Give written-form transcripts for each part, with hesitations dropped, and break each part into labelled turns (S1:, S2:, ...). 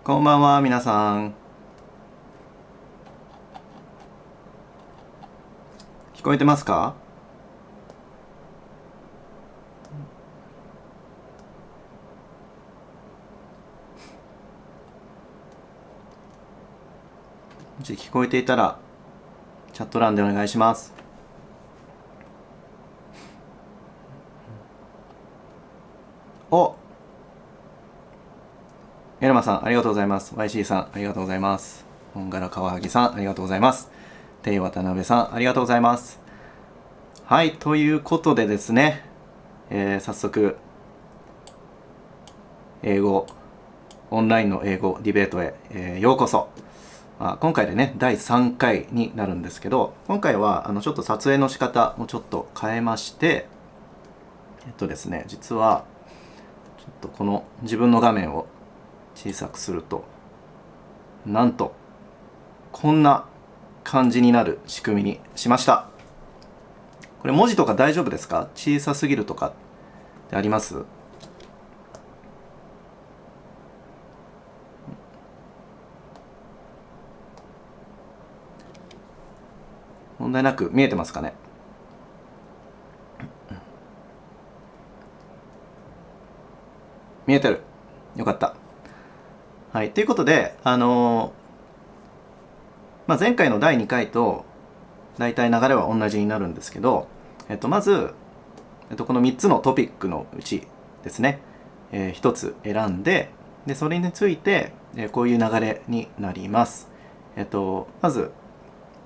S1: こんばんは、皆さん。聞こえてますか？もし聞こえていたら、チャット欄でお願いします。お、エルマさん、ありがとうございます。YC さん、ありがとうございます。本柄川萩さん、ありがとうございます。テイ渡辺さん、ありがとうございます。はい、ということでですね、早速、オンラインの英語ディベートへ、ようこそ。今回でね、第3回になるんですけど、今回はちょっと撮影の仕方をちょっと変えまして、ですね、実は、ちょっとこの自分の画面を小さくすると、なんと、こんな感じになる仕組みにしました。これ文字とか大丈夫ですか？小さすぎるとかってあります？問題なく見えてますかね？見えてる。よかった。はい。ということで、前回の第2回と大体流れは同じになるんですけど、まず、この3つのトピックのうちですね、1つ選んで、でそれについて、こういう流れになります。まず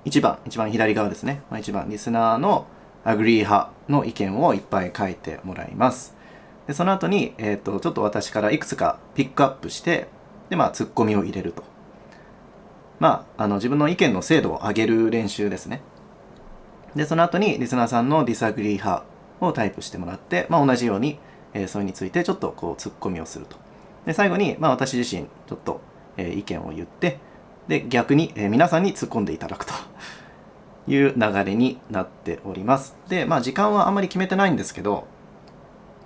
S1: 一番左側ですね。1番、リスナーのアグリー派の意見をいっぱい書いてもらいます。でその後に、ちょっと私からいくつかピックアップして、で、ツッコミを入れると。自分の意見の精度を上げる練習ですね。で、その後にリスナーさんのディスアグリー派をタイプしてもらって、同じように、それについてちょっとこうツッコミをすると。で、最後に、私自身ちょっと、意見を言って、で、逆に、皆さんに突っ込んでいただくという流れになっております。で、時間はあんまり決めてないんですけど、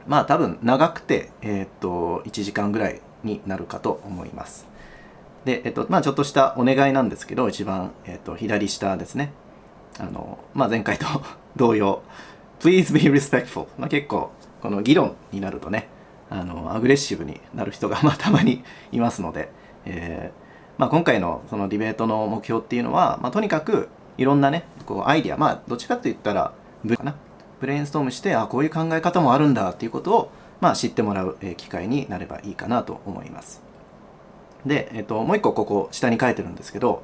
S1: 多分長くて、1時間ぐらいになるかと思います。で、ちょっとしたお願いなんですけど、一番、左下ですね。前回と同様、Please be respectful。結構、この議論になるとね、アグレッシブになる人がたまにいますので、今回のそのディベートの目標っていうのは、とにかくいろんなね、こうアイディア、どっちかといったら、ブレインストームして、こういう考え方もあるんだっていうことを、知ってもらう機会になればいいかなと思います。で、もう一個ここ下に書いてるんですけど、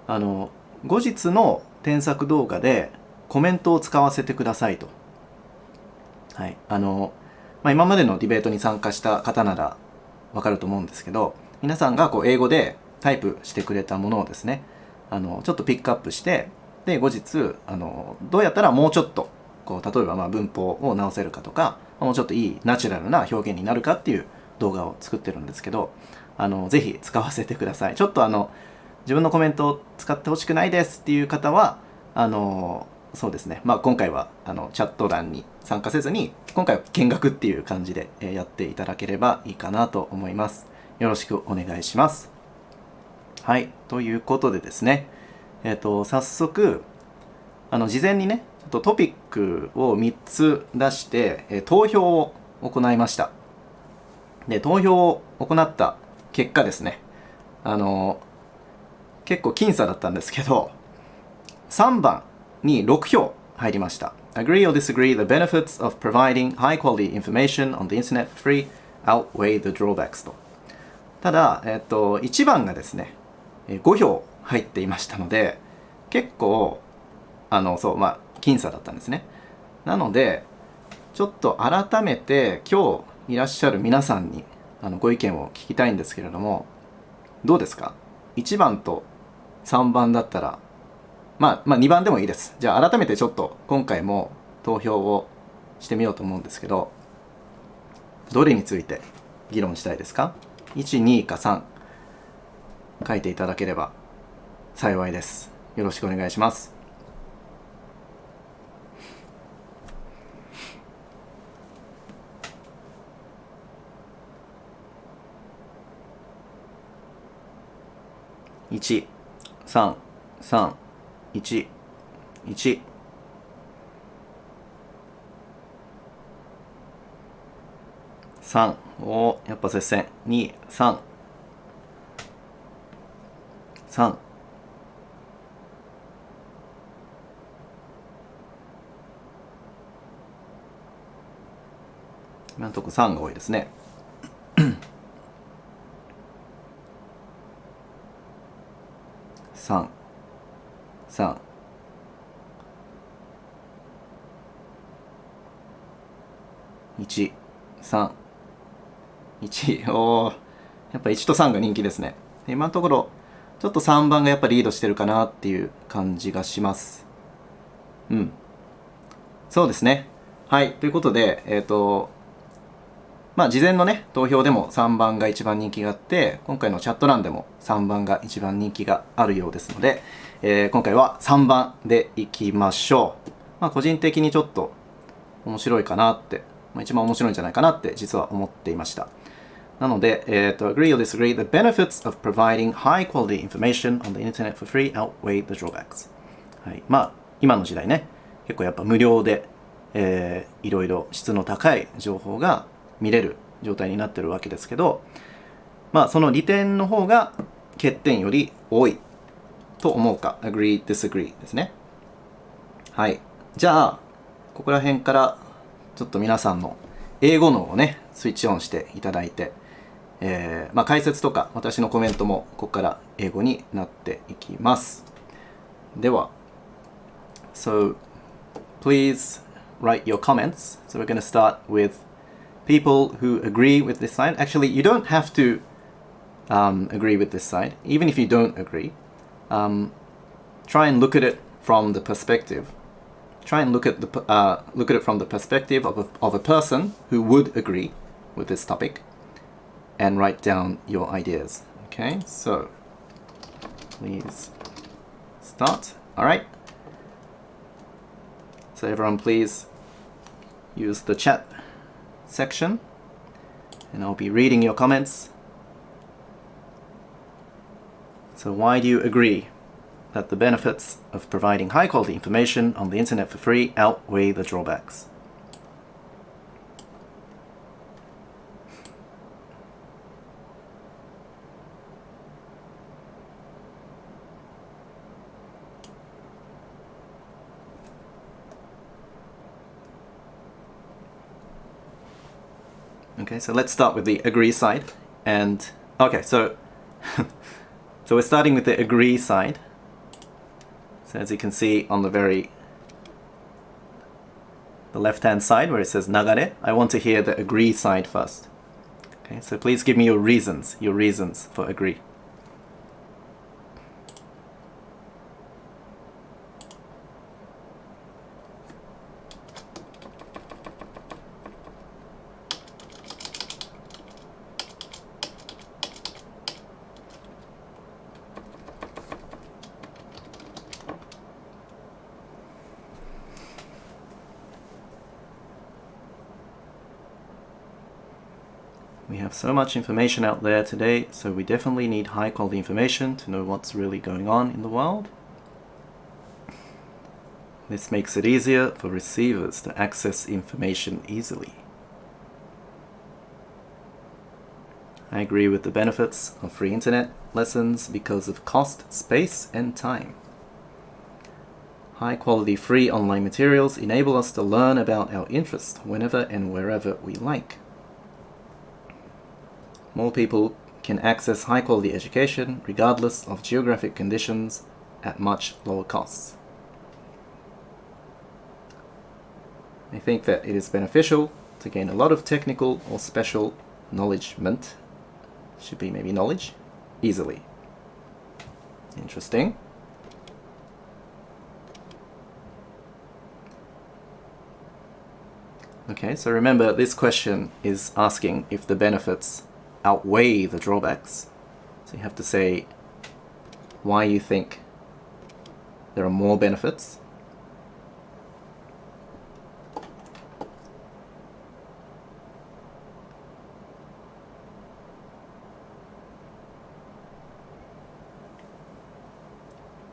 S1: 後日の添削動画でコメントを使わせてくださいと。はい。今までのディベートに参加した方ならわかると思うんですけど、皆さんがこう英語でタイプしてくれたものをですね、ちょっとピックアップして、で、後日、どうやったらもうちょっと、こう、例えば文法を直せるかとか、もうちょっといいナチュラルな表現になるかっていう動画を作ってるんですけど、ぜひ使わせてください。ちょっと自分のコメントを使ってほしくないですっていう方は、そうですね、今回はチャット欄に参加せずに、今回は見学っていう感じでやっていただければいいかなと思います。よろしくお願いします。はい、ということでですね、早速、事前にね、ちょっとトピックを3つ出して、投票を行いました。で、投票を行った結果ですね、結構僅差だったんですけど、3番に6票入りました。Agree or disagree, the benefits of providing high quality information on the internet for free outweigh the drawbacks と。ただ、1番がですね、5票入っていましたので、結構、僅差だったんですね。なので、ちょっと改めて今日いらっしゃる皆さんにご意見を聞きたいんですけれども、どうですか？ 1 番と3番だったら、2番でもいいです。じゃあ改めてちょっと今回も投票をしてみようと思うんですけど、どれについて議論したいですか？ 1、2か3書いていただければ幸いです。よろしくお願いします。1、3、3、1、1、3、おー、やっぱ接戦。2、3、3、今のところ3が多いですね。3、3、1、3、1、おー、やっぱ1と3が人気ですね。今のところ、ちょっと3番がやっぱりリードしてるかなっていう感じがします。うん。そうですね。はい。ということで、事前のね、投票でも3番が一番人気があって、今回のチャット欄でも3番が一番人気があるようですので、今回は3番でいきましょう。個人的にちょっと面白いかなって、一番面白いんじゃないかなって実は思っていました。なので、agree or disagree, the benefits of providing high quality information on the internet for free outweigh the drawbacks. はい。今の時代ね、結構やっぱ無料で、いろいろ質の高い情報が見れる状態になってるわけですけど、その利点の方が欠点より多いと思うか、agree, disagree ですね。はい。じゃあ、ここら辺からちょっと皆さんの英語脳をね、スイッチオンしていただいて、解説とか私のコメントもここから英語になっていきます。では、So please write your comments. So we're going to start with people who agree with this side. Actually, you don't have to agree with this side. Even if you don't agree, try and look at it from the perspective. Try and look at it from the perspective of a person who would agree with this topic, and write down your ideas. Okay, so please start. All right. So everyone, please use the chat section, and I'll be reading your comments. So why do you agree that the benefits of providing high quality information on the internet for free outweigh the drawbacks? Okay, so let's start with the agree side. And okay, so so we're starting with the agree side. So as you can see on the left-hand side where it says nagare, I want to hear the agree side first. Okay, so please give me your reasons for agree. We have so much information out there today, so we definitely need high quality information to know what's really going on in the world. This makes it easier for receivers to access information easily. I agree with the benefits of free internet lessons because of cost, space, and time. High quality free online materials enable us to learn about our interests whenever and wherever we like. More people can access high quality education regardless of geographic conditions at much lower costs. I think that it is beneficial to gain a lot of technical or special knowledgement, should be maybe knowledge, easily. Interesting. Okay, so remember this question is asking if the benefits outweigh the drawbacks. So you have to say why you think there are more benefits.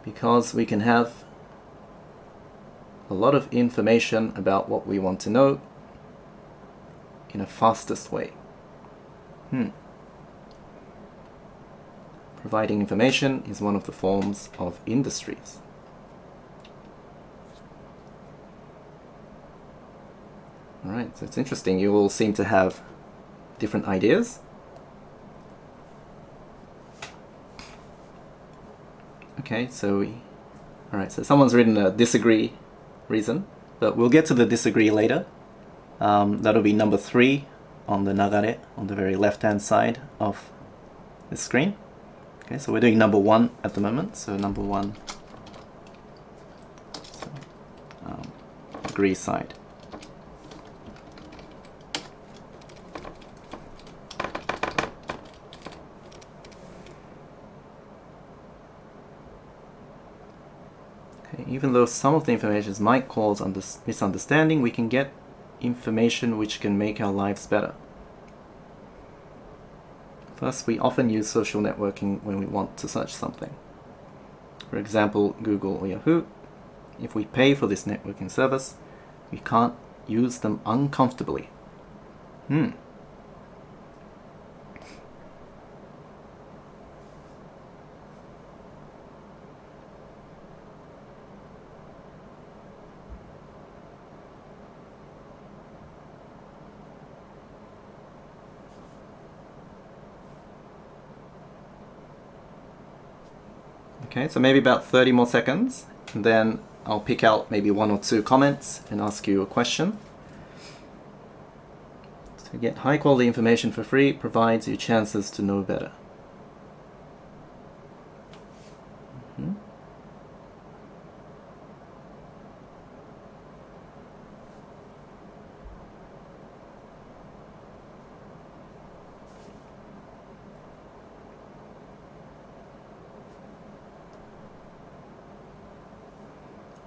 S1: because we can have a lot of information about what we want to know in a fastest way. Providing information is one of the forms of industries. Alright, so it's interesting. You all seem to have different ideas. Okay, so alright, so someone's written a disagree reason, but we'll get to the disagree later. That'll be number 3 on the nagare, on the very left-hand side of the screen. Okay, so we're doing number 1 at the moment. So number 1, agree side. Okay, even though some of the information might cause misunderstanding, we can get information which can make our lives better. Thus, we often use social networking when we want to search something. For example, Google or Yahoo. If we pay for this networking service, we can't use them uncomfortably. Okay, so maybe about 30 more seconds, and then I'll pick out maybe 1 or 2 comments and ask you a question. To get high quality information for free provides you chances to know better.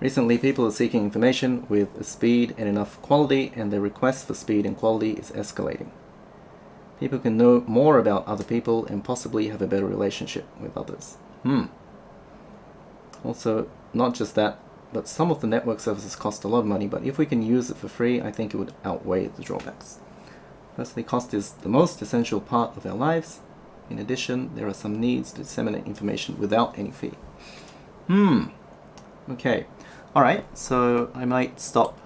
S1: Recently, people are seeking information with speed and enough quality, and their request for speed and quality is escalating. People can know more about other people and possibly have a better relationship with others. Also, not just that, but some of the network services cost a lot of money, but if we can use it for free, I think it would outweigh the drawbacks. Firstly, cost is the most essential part of our lives. In addition, there are some needs to disseminate information without any fee. Okay. Alright, so I might stop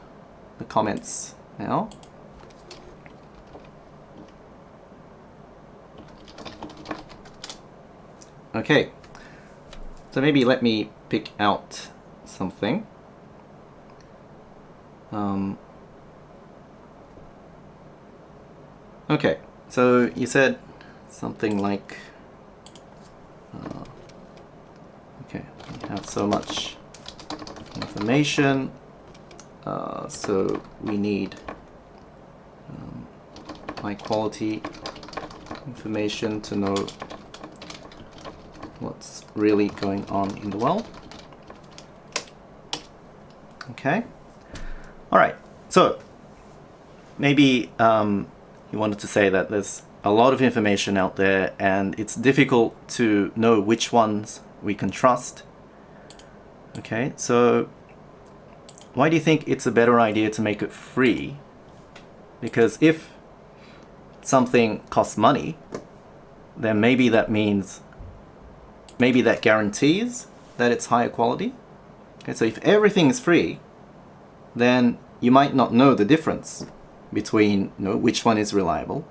S1: the comments now. Okay, so maybe let me pick out something. Okay, so you said something like, okay, we have so much information, so we need high quality information to know what's really going on in the world. Okay, all right, so maybe you wanted to say that there's a lot of information out there and it's difficult to know which ones we can trust. Okay, so why do you think it's a better idea to make it free? Because if something costs money, then maybe that means, maybe that guarantees that it's higher quality. Okay, so if everything is free, then you might not know the difference between, you know, which one is reliable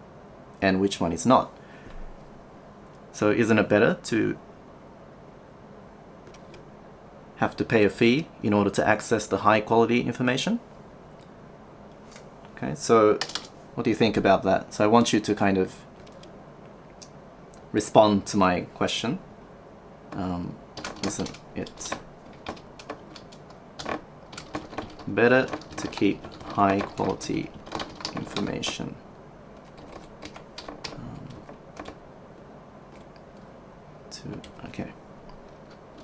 S1: and which one is not. So isn't it better to have to pay a fee in order to access the high quality information? Okay, so what do you think about that? So I want you to kind of respond to my question. Isn't it better to keep high quality information to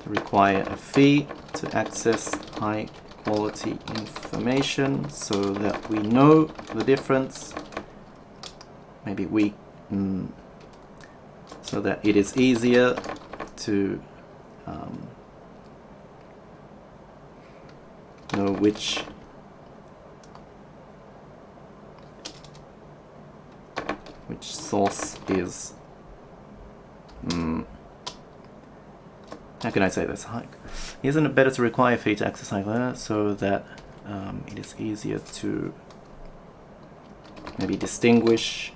S1: require a fee to access high quality information so that we know the difference? Maybe we so that it is easier to know which source is how can I say this? Isn't it better to require a fee to access high so that it is easier to maybe distinguish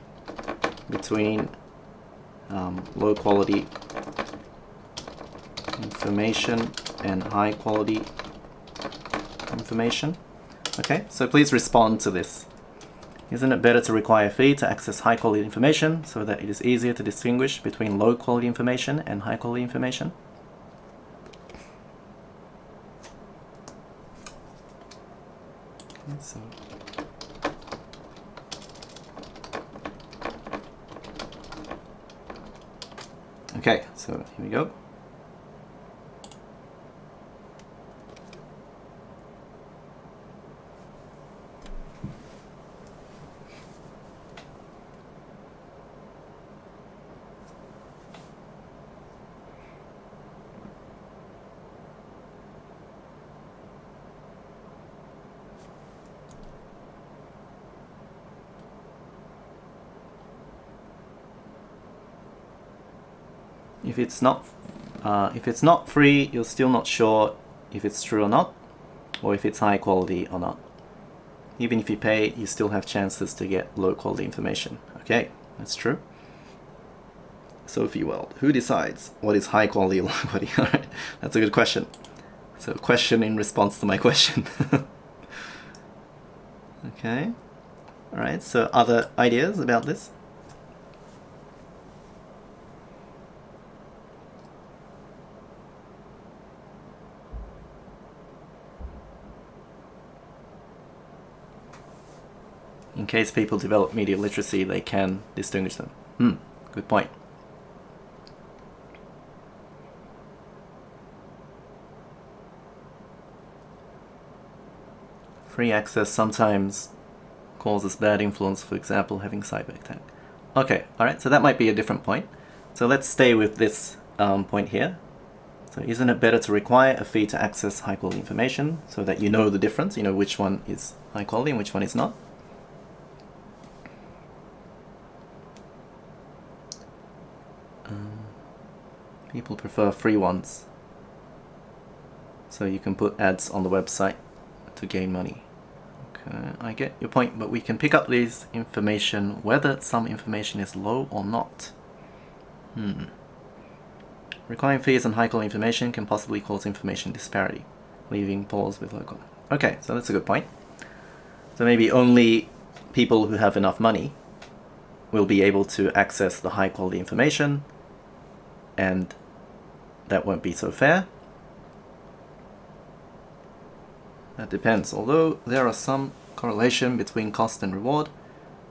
S1: between low quality information and high quality information? Okay, so please respond to this. Isn't it better to require a fee to access high quality information so that it is easier to distinguish between low quality information and high quality information? Okay, so here we go. If it's not free, you're still not sure if it's true or not, or if it's high quality or not. Even if you pay, you still have chances to get low quality information. Okay, that's true. Sophie Weld, who decides what is high quality or low quality? All right, that's a good question. So, question in response to my question. Okay. All right. So, other ideas about this? In case people develop media literacy, they can distinguish them. Good point. Free access sometimes causes bad influence, for example, having cyber attack. Okay, alright, so that might be a different point. So let's stay with this point here. So isn't it better to require a fee to access high quality information so that you know the difference, you know which one is high quality and which one is not? People prefer free ones, so you can put ads on the website to gain money. Okay, I get your point, but we can pick up this information whether some information is low or not. Requiring fees on high quality information can possibly cause information disparity, leaving polls with low quality. Okay, so that's a good point. So maybe only people who have enough money will be able to access the high quality information, and that won't be so fair. That depends. Although there are some correlation between cost and reward,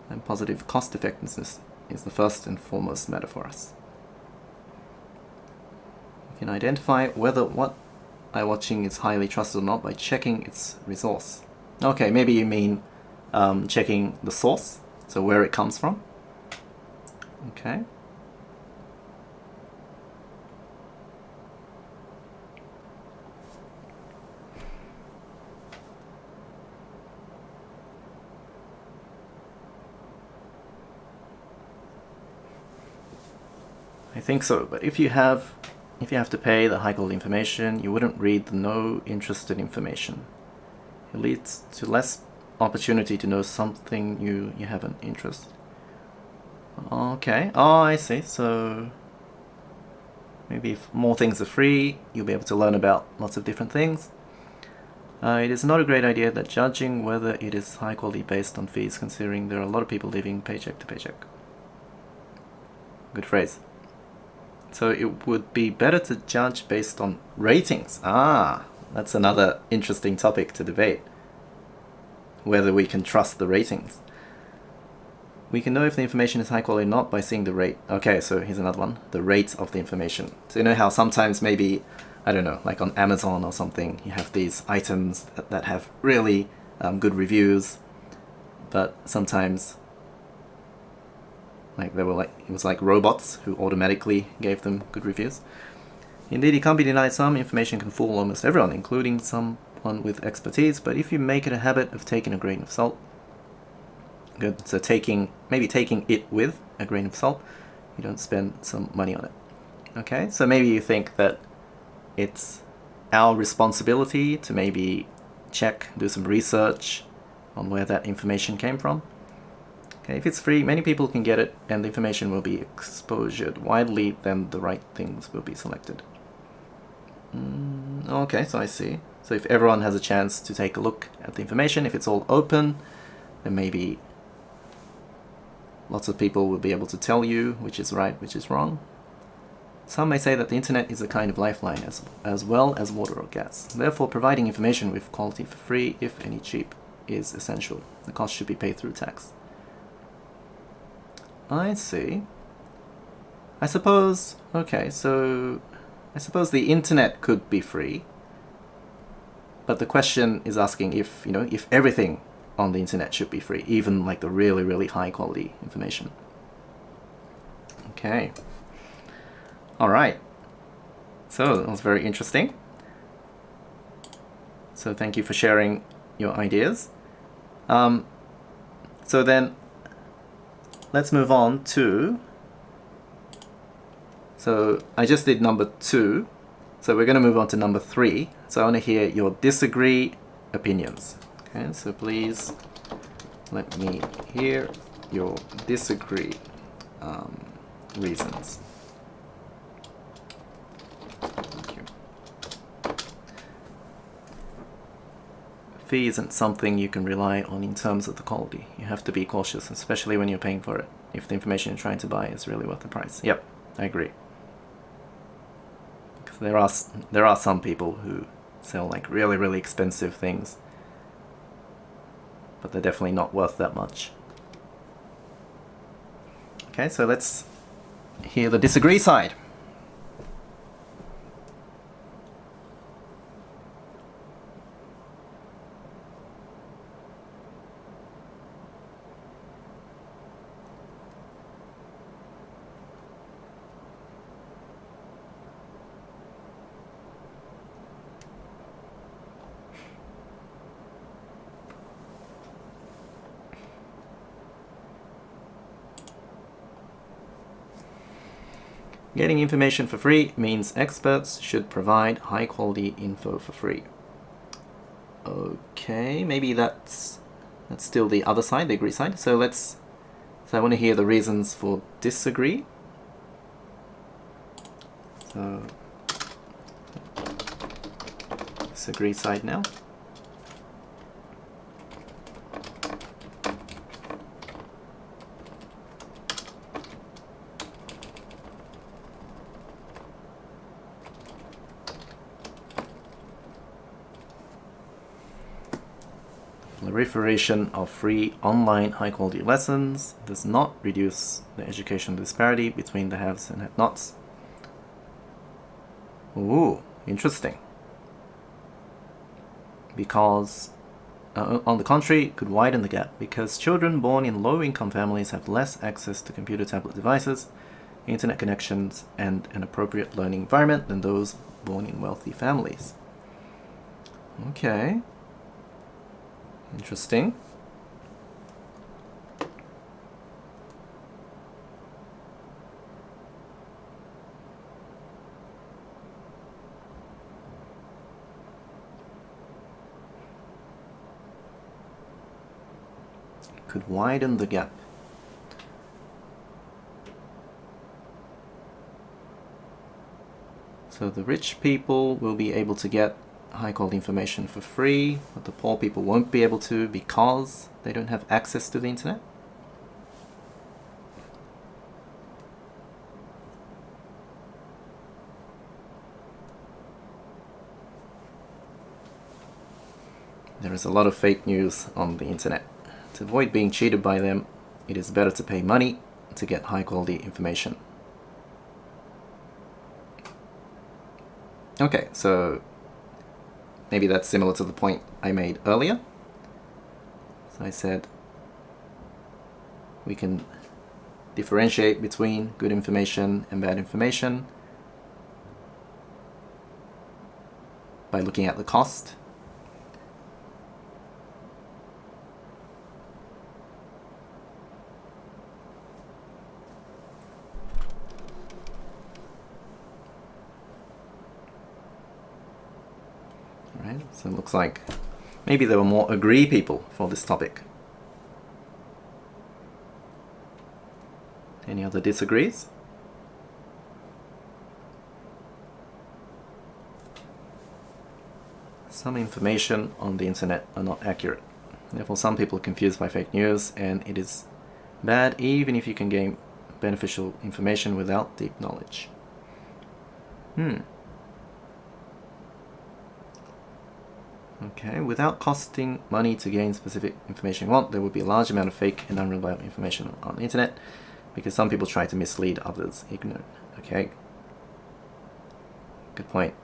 S1: and positive cost effectiveness is the first and foremost matter for us. You can identify whether what I'm watching is highly trusted or not by checking its resource. Okay, maybe you mean checking the source, so where it comes from. Okay. I think so, but if you have to pay the high quality information, you wouldn't read the no interested information. It leads to less opportunity to know something you have an interest. Okay, I see. So maybe if more things are free, you'll be able to learn about lots of different things. It is not a great idea that judging whether it is high quality based on fees, considering there are a lot of people living paycheck to paycheck. Good phrase. So it would be better to judge based on ratings. That's another interesting topic to debate. Whether we can trust the ratings. We can know if the information is high quality or not by seeing the rate. Okay, so here's another one. The rate of the information. So you know how sometimes maybe, I don't know, like on Amazon or something, you have these items that have really good reviews, but sometimes it was like robots who automatically gave them good reviews. Indeed, it can't be denied some information can fool almost everyone, including someone one with expertise, but if you make it a habit of taking a grain of salt, good, so maybe taking it with a grain of salt, you don't spend some money on it. Okay, so maybe you think that it's our responsibility to maybe do some research on where that information came from. Okay, if it's free, many people can get it, and the information will be exposed widely, then the right things will be selected. Okay, so I see. So if everyone has a chance to take a look at the information, if it's all open, then maybe lots of people will be able to tell you which is right, which is wrong. Some may say that the internet is a kind of lifeline as well as water or gas. Therefore, providing information with quality for free, if any cheap, is essential. The cost should be paid through tax. I see. I suppose the internet could be free, but the question is asking if everything on the internet should be free, even like the really, really high quality information. Okay. All right. So that was very interesting. So thank you for sharing your ideas. So then let's move on to, so I just did number 2. So we're going to move on to number 3. So I want to hear your disagree opinions. Okay, so please let me hear your disagree reasons. Thank you. Fee isn't something you can rely on in terms of the quality. You have to be cautious, especially when you're paying for it, if the information you're trying to buy is really worth the price. Yep, I agree. Because there are some people who sell like really, really expensive things, but they're definitely not worth that much. Okay, so let's hear the disagree side. Getting information for free means experts should provide high quality info for free. Okay, maybe that's still the other side, the agree side. So I want to hear the reasons for disagree. So disagree side now. Proliferation of free online high-quality lessons does not reduce the educational disparity between the haves and have-nots. Ooh, interesting. Because, on the contrary, could widen the gap because children born in low-income families have less access to computer tablet devices, internet connections, and an appropriate learning environment than those born in wealthy families. Okay. Interesting. Could widen the gap. So the rich people will be able to get high quality information for free, but the poor people won't be able to because they don't have access to the internet. There is a lot of fake news on the internet. To avoid being cheated by them, it is better to pay money to get high quality information. Okay, so maybe that's similar to the point I made earlier. So I said we can differentiate between good information and bad information by looking at the cost. Right? So it looks like maybe there were more agree people for this topic. Any other disagrees? Some information on the internet are not accurate. Therefore, some people are confused by fake news, and it is bad even if you can gain beneficial information without deep knowledge. Okay, without costing money to gain specific information you want, there will be a large amount of fake and unreliable information on the internet because some people try to mislead others ignorant. Okay, good point.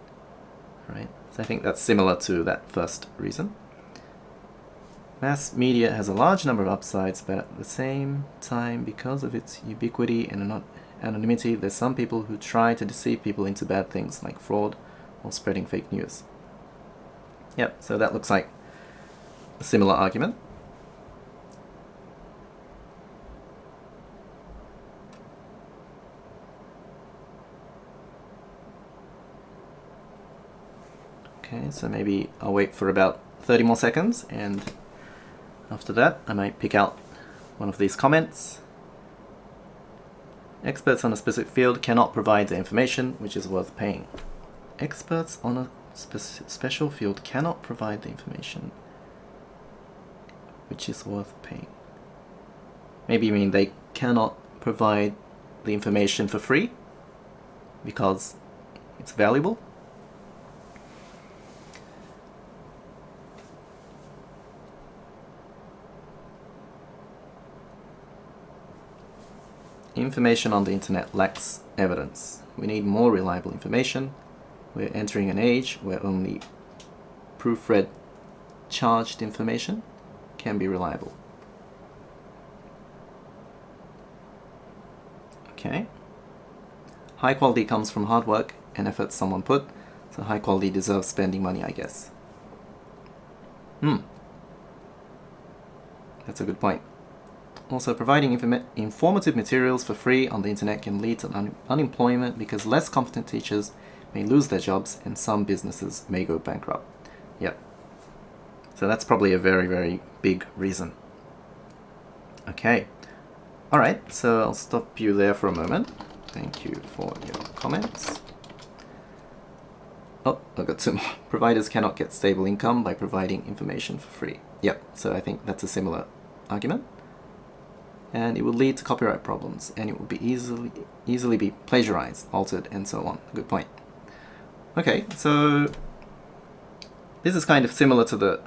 S1: Right, so I think that's similar to that first reason. Mass media has a large number of upsides, but at the same time, because of its ubiquity and anonymity, there's some people who try to deceive people into bad things like fraud or spreading fake news. Yep, so that looks like a similar argument. Okay, so maybe I'll wait for about 30 more seconds, and after that I might pick out one of these comments. Experts on a specific field cannot provide the information which is worth paying. Experts on a special field cannot provide the information which is worth paying. Maybe you mean they cannot provide the information for free because it's valuable? Information on the internet lacks evidence. We need more reliable information. We're entering an age where only proofread charged information can be reliable. Okay. High quality comes from hard work and effort someone put, so high quality deserves spending money, I guess. That's a good point. Also, providing informative materials for free on the internet can lead to unemployment because less competent teachers may lose their jobs and some businesses may go bankrupt. Yep. So that's probably a very, very big reason. Okay. Alright, so I'll stop you there for a moment. Thank you for your comments. Oh, I've got two more. Providers cannot get stable income by providing information for free. Yep, so I think that's a similar argument. And it will lead to copyright problems, and it will be easily be plagiarized, altered, and so on. Good point. Okay, so this is kind of similar to the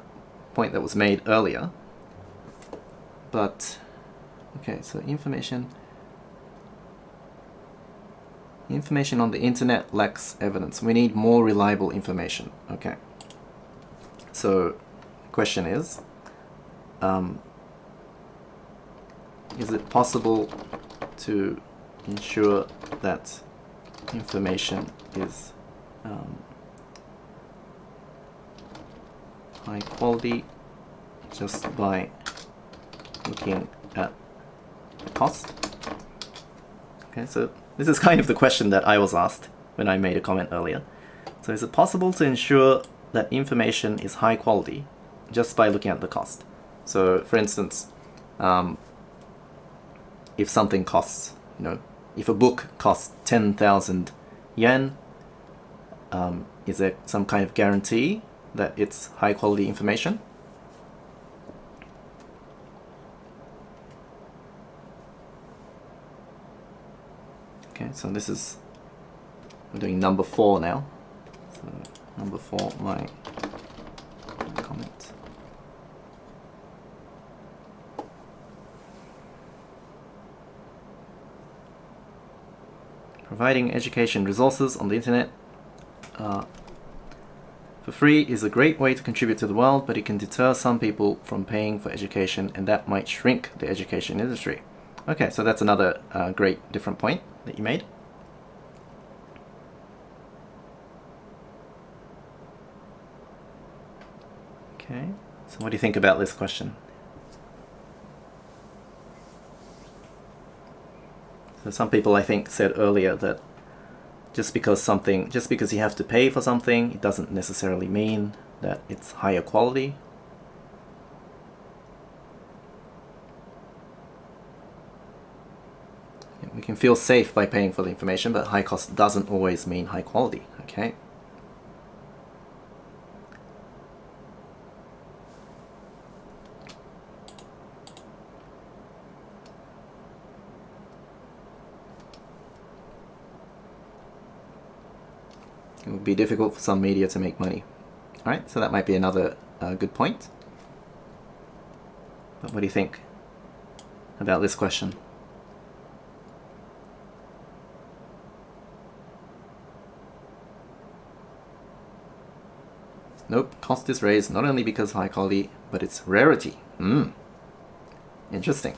S1: point that was made earlier. But, okay, so information on the internet lacks evidence. We need more reliable information. Okay. So, the question is it possible to ensure that information is high quality just by looking at the cost? Okay, so this is kind of the question that I was asked when I made a comment earlier. So is it possible to ensure that information is high quality just by looking at the cost? So for instance, if something costs, if a book costs 10,000 yen, is there some kind of guarantee that it's high quality information? Okay, so this is, we're doing number 4 now. So number 4, my comment. Providing education resources on the internet for free is a great way to contribute to the world, but it can deter some people from paying for education, and that might shrink the education industry. Okay, so that's another great different point that you made. Okay, so what do you think about this question? So some people, I think, said earlier that just because you have to pay for something, it doesn't necessarily mean that it's higher quality. We can feel safe by paying for the information, but high cost doesn't always mean high quality, okay? It would be difficult for some media to make money. Alright, so that might be another good point. But what do you think about this question? Nope, cost is raised not only because of high quality, but its rarity. Interesting.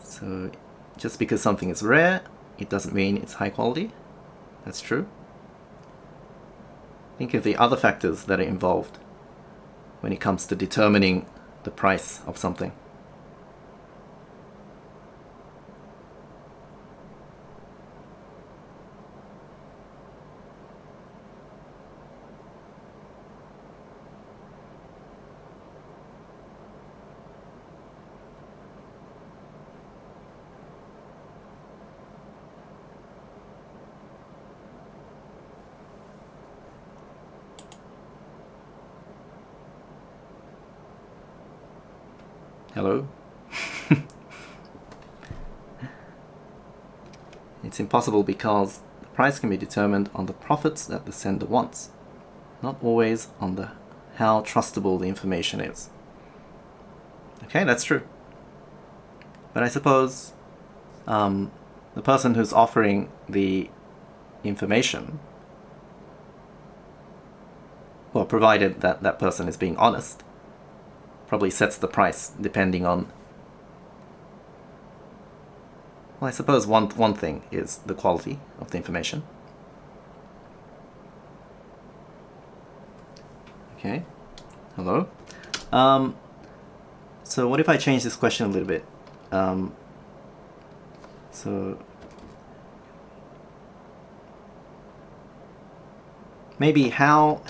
S1: So, just because something is rare, it doesn't mean it's high quality. That's true. Think of the other factors that are involved when it comes to determining the price of something. Hello? It's impossible because the price can be determined on the profits that the sender wants, not always on how trustable the information is. Okay, that's true. But I suppose the person who's offering the information, well, provided that that person is being honest, probably sets the price depending on, well, I suppose one thing is the quality of the information. Okay, hello. So what if I change this question a little bit? So maybe how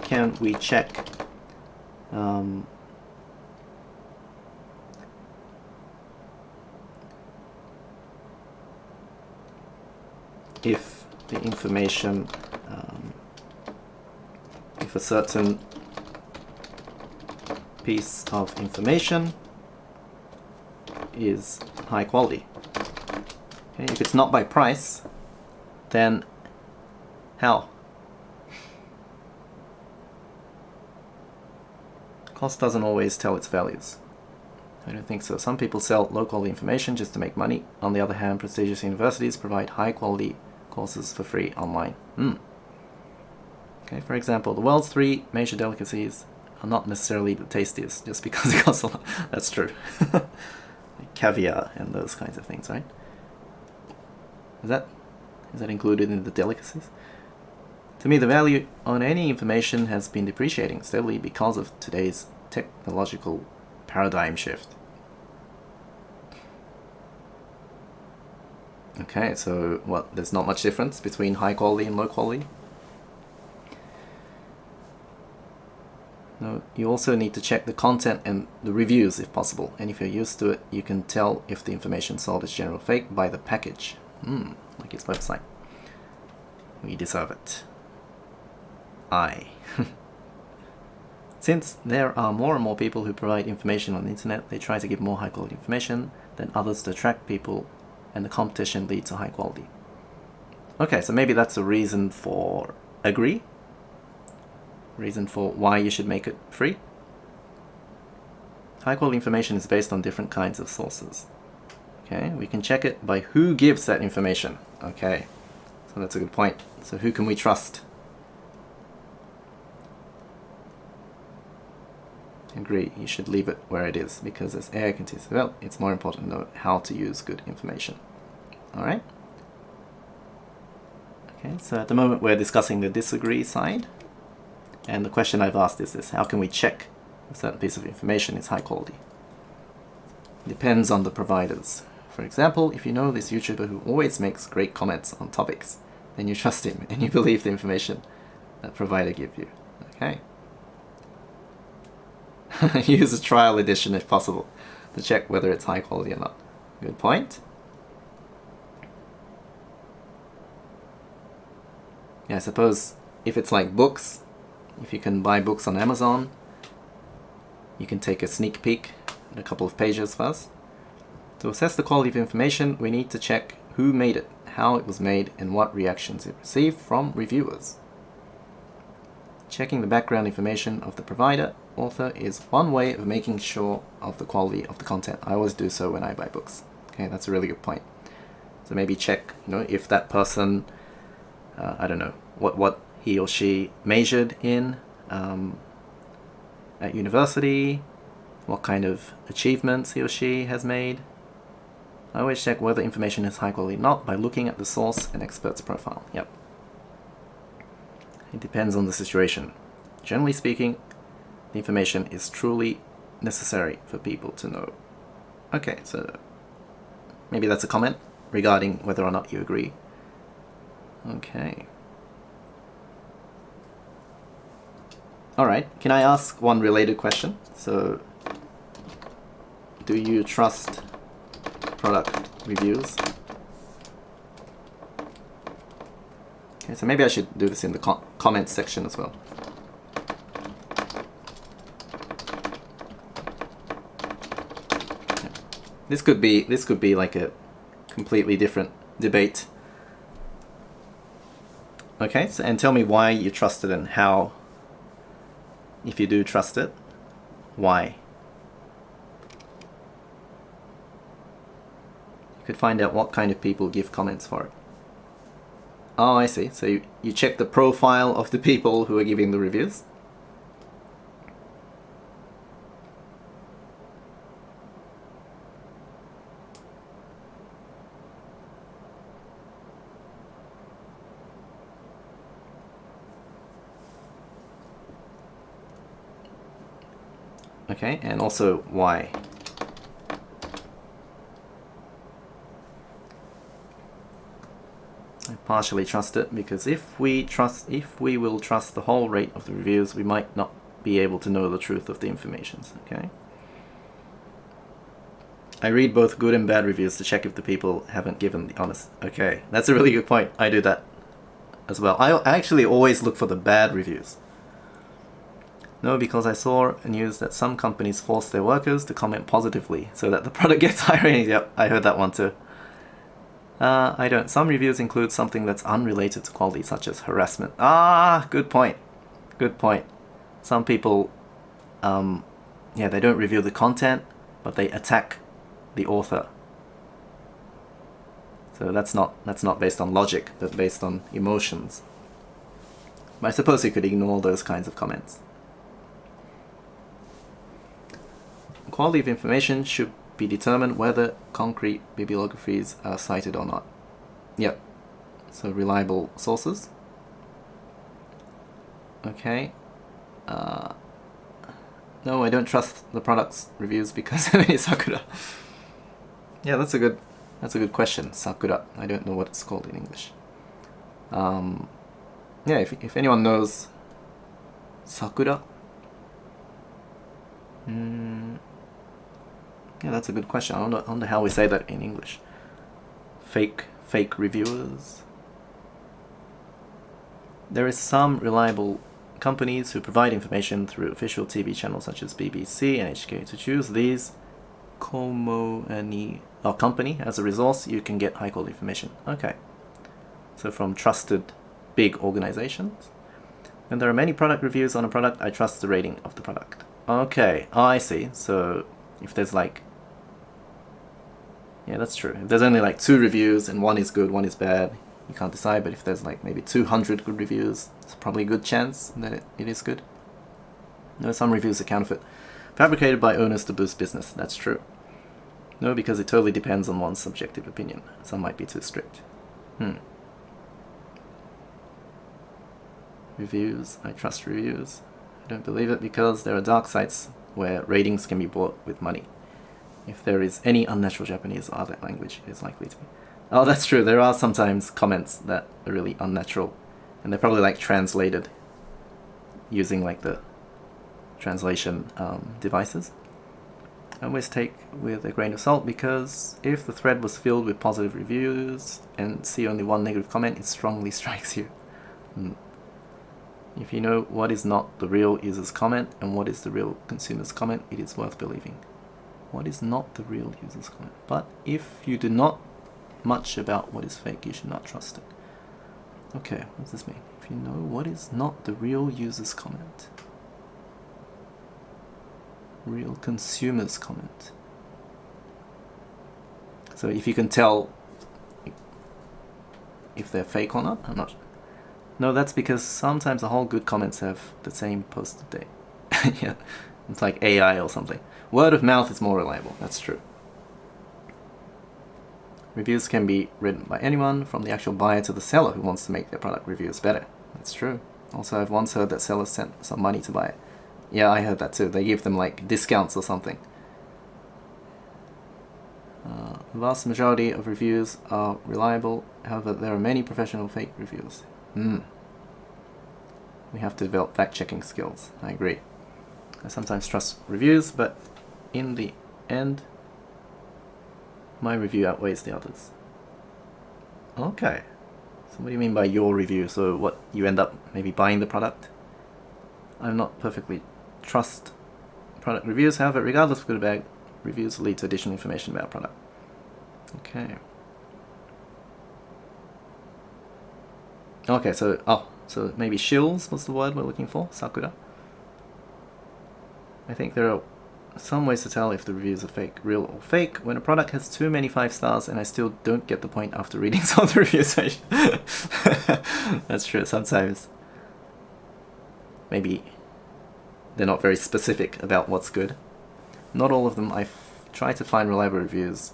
S1: can we check if the information, if a certain piece of information is high quality. Okay, if it's not by price, then how? Cost doesn't always tell its values. I don't think so. Some people sell low-quality information just to make money. On the other hand, prestigious universities provide high-quality courses for free online. Okay, for example, the world's 3 major delicacies are not necessarily the tastiest just because it costs a lot. That's true. Like caviar and those kinds of things, right? Is that included in the delicacies? To me, the value on any information has been depreciating steadily because of today's technological paradigm shift. Okay, so what? There's not much difference between high quality and low quality? No, you also need to check the content and the reviews if possible. And if you're used to it, you can tell if the information sold is general fake by the package. Like its website. We deserve it. Since there are more and more people who provide information on the internet, they try to give more high quality information than others to attract people, and the competition leads to high quality. Okay, so maybe that's a reason for reason for why you should make it free. High quality information is based on different kinds of sources. Okay, we can check it by who gives that information. Okay, so that's a good point. So who can we trust? Agree, you should leave it where it is, because as AI continues to develop, it's more important to know how to use good information. Alright? Okay, so at the moment we're discussing the disagree side, and the question I've asked is this: how can we check if a certain piece of information is high quality? Depends on the providers. For example, if you know this YouTuber who always makes great comments on topics, then you trust him and you believe the information that provider gives you. Okay. Use a trial edition if possible to check whether it's high quality or not. Good point. Yeah, I suppose if it's like books, if you can buy books on Amazon, you can take a sneak peek at a couple of pages first. To assess the quality of information, we need to check who made it, how it was made, and what reactions it received from reviewers. Checking the background information of the provider, author is one way of making sure of the quality of the content. I always do so when I buy books. Okay, that's a really good point. So maybe check, if that person, I don't know, what he or she majored in at university, what kind of achievements he or she has made. I always check whether information is high quality or not by looking at the source and expert's profile. Yep. It depends on the situation. Generally speaking, the information is truly necessary for people to know. Okay, so maybe that's a comment regarding whether or not you agree. Okay. Alright, can I ask one related question? So, do you trust product reviews? Okay, so maybe I should do this in the comments section as well. This could be like a completely different debate. Okay, so and tell me why you trust it and how, if you do trust it, why. You could find out what kind of people give comments for it. Oh, I see. So you check the profile of the people who are giving the reviews? Okay, and also why? I partially trust it because if we will trust the whole rate of the reviews, we might not be able to know the truth of the information. Okay. I read both good and bad reviews to check if the people haven't given the honest. Okay, that's a really good point. I do that as well. I actually always look for the bad reviews. No, because I saw news that some companies force their workers to comment positively so that the product gets high ratings. Yep, I heard that one too. I don't. Some reviews include something that's unrelated to quality, such as harassment. Ah, good point. Good point. Some people, they don't review the content, but they attack the author. So that's not based on logic. That's based on emotions. But I suppose you could ignore those kinds of comments. Quality of information should be determined whether concrete bibliographies are cited or not. Yep. So reliable sources. Okay. No, I don't trust the product's reviews because it's Sakura. Yeah, that's a good question. Sakura. I don't know what it's called in English. Yeah, if anyone knows Sakura. Yeah, that's a good question. I wonder how we say that in English. Fake reviewers. There is some reliable companies who provide information through official TV channels such as BBC and NHK. To choose these company as a resource, you can get high quality information. Okay. So from trusted big organizations. When there are many product reviews on a product, I trust the rating of the product. Okay, I see. So if there's yeah, that's true. If there's only 2 reviews and one is good, one is bad, you can't decide. But if there's maybe 200 good reviews, it's probably a good chance that it is good. No, some reviews are counterfeit, fabricated by owners to boost business. That's true. No, because it totally depends on one's subjective opinion. Some might be too strict. Reviews. I trust reviews. I don't believe it because there are dark sites where ratings can be bought with money. If there is any unnatural Japanese or other language, it is likely to be. Oh, that's true. There are sometimes comments that are really unnatural, and they're probably like translated using like the translation devices. Always take with a grain of salt, because if the thread was filled with positive reviews and see only one negative comment, it strongly strikes you. If you know what is not the real user's comment and what is the real consumer's comment, it is worth believing. What is not the real user's comment? But if you do not much about what is fake, you should not trust it. Okay, what does this mean? If you know what is not the real user's comment, real consumer's comment. So if you can tell if they're fake or not, I'm not sure. No, that's because sometimes the whole good comments have the same posted date. Yeah, it's like AI or something. Word of mouth is more reliable, that's true. Reviews can be written by anyone, from the actual buyer to the seller who wants to make their product reviews better. That's true. Also, I've once heard that sellers sent some money to buy it. Yeah, I heard that too. They give them like discounts or something. The vast majority of reviews are reliable. However, there are many professional fake reviews. We have to develop fact-checking skills. I agree. I sometimes trust reviews, but in the end, my review outweighs the others. Okay. So what do you mean by your review? So what, you end up maybe buying the product? I'm not perfectly trust product reviews. However, regardless of good or bad, reviews lead to additional information about product. Okay. Okay, so maybe shills was the word we're looking for, sakura. I think there are some ways to tell if the reviews are fake, real or fake. When a product has too many 5 stars and I still don't get the point after reading some of the reviews. That's true, sometimes maybe they're not very specific about what's good. Not all of them. I try to find reliable reviewers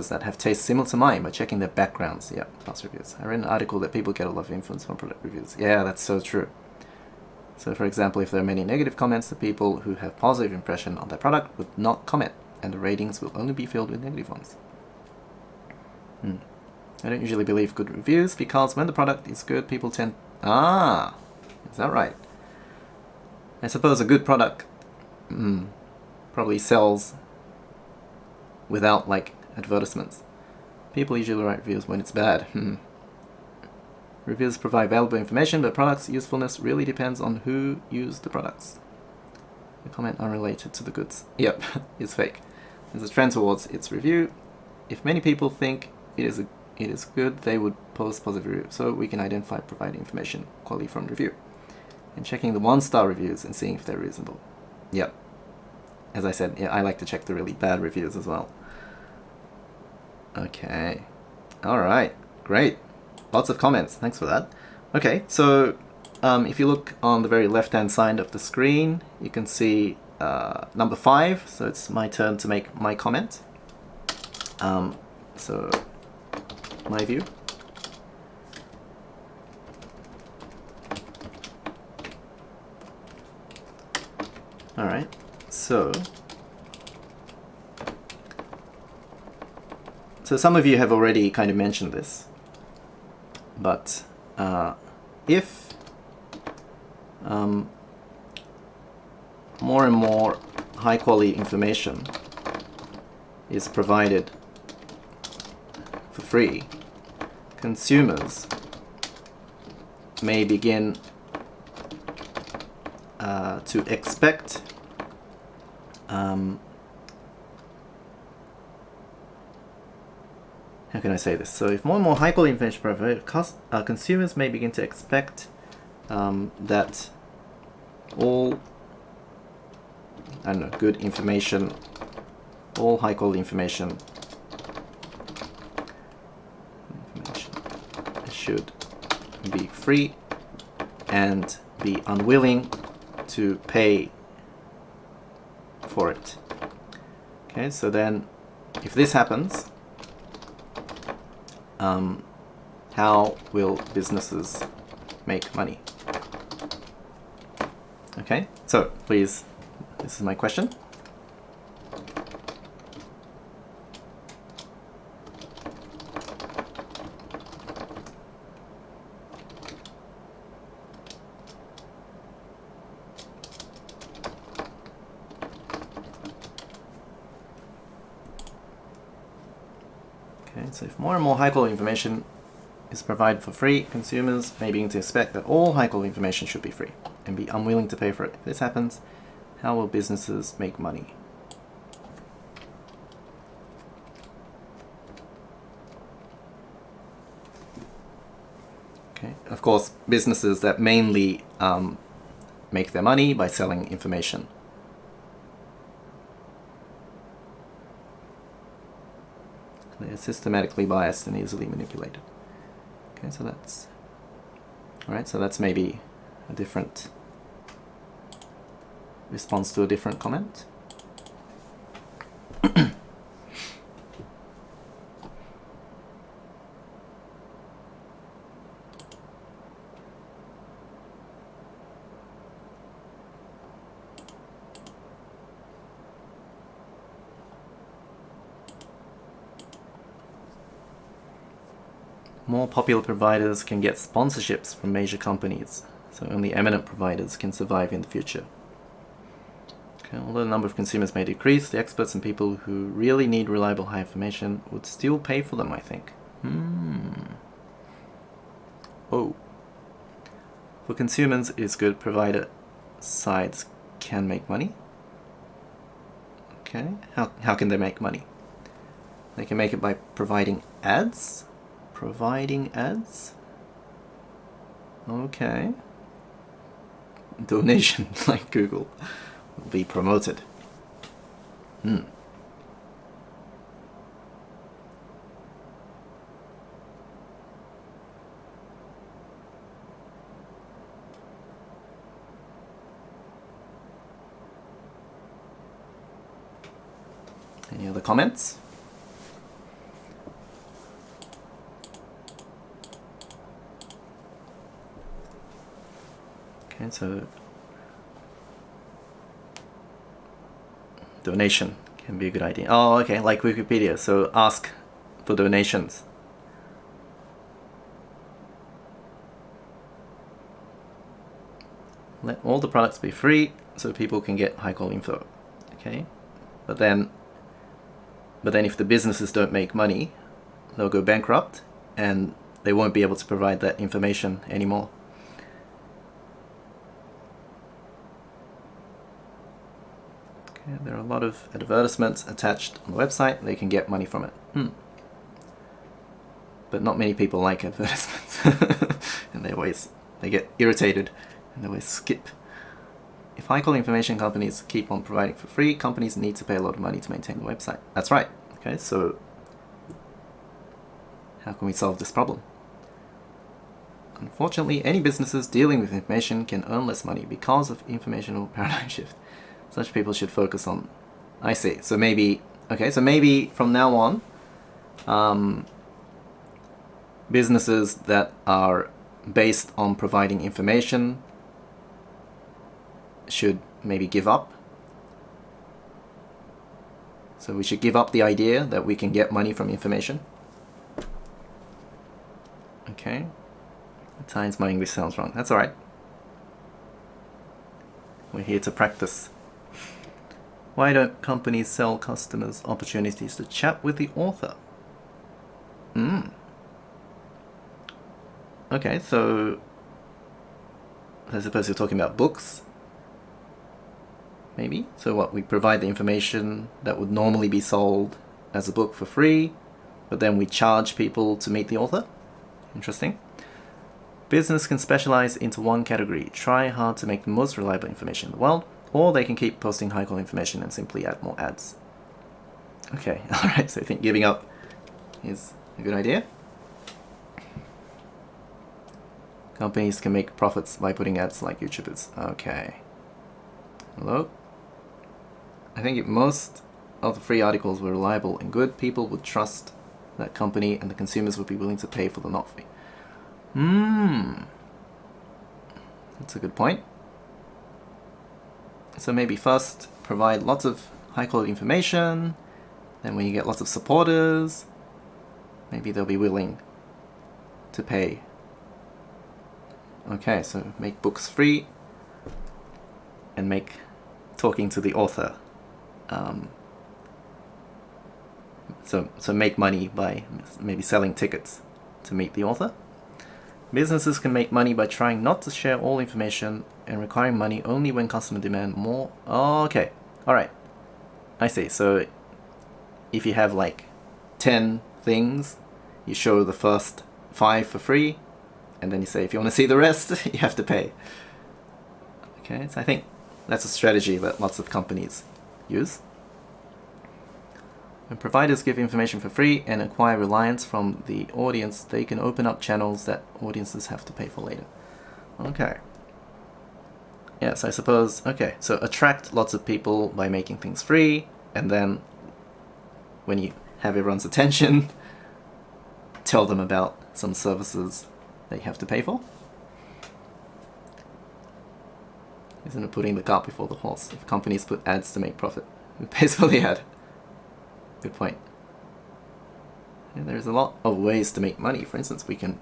S1: that have tastes similar to mine by checking their backgrounds. Yeah, past reviews. I read an article that people get a lot of influence from product reviews. Yeah, that's so true. So for example, if there are many negative comments, the people who have positive impression on their product would not comment, and the ratings will only be filled with negative ones. I don't usually believe good reviews, because when the product is good, people tend... Ah! Is that right? I suppose a good product probably sells without, like, advertisements. People usually write reviews when it's bad. Reviews provide valuable information, but products' usefulness really depends on who used the products. The comment unrelated to the goods. Yep, is fake. There's a trend towards its review. If many people think it is good, they would post positive review. So we can identify providing information quality from review. And checking the 1-star reviews and seeing if they're reasonable. Yep. As I said, yeah, I like to check the really bad reviews as well. Okay. Alright, great. Lots of comments, thanks for that. Okay, so if you look on the very left-hand side of the screen, you can see number 5, so it's my turn to make my comment. So, my view. Alright, so some of you have already kind of mentioned this. But if more and more high-quality information is provided for free, consumers may begin to expect how can I say this? So if more and more high-quality information provided, consumers may begin to expect that all, I don't know, good information, all high-quality information should be free and be unwilling to pay for it. Okay, so then if this happens, how will businesses make money? Okay, so please, this is my question. So if more and more high-quality information is provided for free, consumers may begin to expect that all high-quality information should be free and be unwilling to pay for it. If this happens, how will businesses make money? Okay. Of course, businesses that mainly make their money by selling information. They are systematically biased and easily manipulated. Okay, so that's alright, so that's maybe a different response to a different comment. More popular providers can get sponsorships from major companies, so only eminent providers can survive in the future. Okay, although the number of consumers may decrease, the experts and people who really need reliable high information would still pay for them, I think. Oh. For consumers, it is good provider sides can make money. Okay, how can they make money? They can make it by providing ads. Providing ads? Okay. Donation, like Google, will be promoted. Any other comments? Okay, so donation can be a good idea. Oh, okay, like Wikipedia. So ask for donations. Let all the products be free so people can get high quality info. Okay, but then if the businesses don't make money, they'll go bankrupt and they won't be able to provide that information anymore. Okay, there are a lot of advertisements attached on the website. They can get money from it. But not many people like advertisements. And they get irritated and they always skip. If high-quality information companies keep on providing for free, companies need to pay a lot of money to maintain the website. That's right. Okay, so how can we solve this problem? Unfortunately, any businesses dealing with information can earn less money because of informational paradigm shift. Such people should focus on... I see. So maybe... Okay, so maybe from now on, businesses that are based on providing information should maybe give up. So we should give up the idea that we can get money from information. Okay. At times my English sounds wrong. That's alright. We're here to practice. Why don't companies sell customers opportunities to chat with the author? Okay, so I suppose you're talking about books. Maybe. So what, we provide the information that would normally be sold as a book for free, but then we charge people to meet the author? Interesting. Business can specialize into one category, try hard to make the most reliable information in the world, or they can keep posting high quality information and simply add more ads. Okay, alright, so I think giving up is a good idea. Companies can make profits by putting ads like YouTubers. Okay. Hello? I think if most of the free articles were reliable and good, people would trust that company and the consumers would be willing to pay for the not free. That's a good point. So maybe first provide lots of high quality information, then when you get lots of supporters, maybe they'll be willing to pay. Okay, so make books free and make talking to the author So make money by maybe selling tickets to meet the author. Businesses can make money by trying not to share all information and requiring money only when customers demand more. Oh, okay. All right. I see. So if you have like 10 things, you show the first 5 for free, and then you say if you want to see the rest, you have to pay. Okay, so I think that's a strategy that lots of companies use. When providers give information for free and acquire reliance from the audience, they can open up channels that audiences have to pay for later. Okay. Yes, I suppose, okay, so attract lots of people by making things free, and then when you have everyone's attention, tell them about some services that you have to pay for. Isn't it putting the cart before the horse? If companies put ads to make profit, who pays for the ad? Good point. And there's a lot of ways to make money. For instance, we can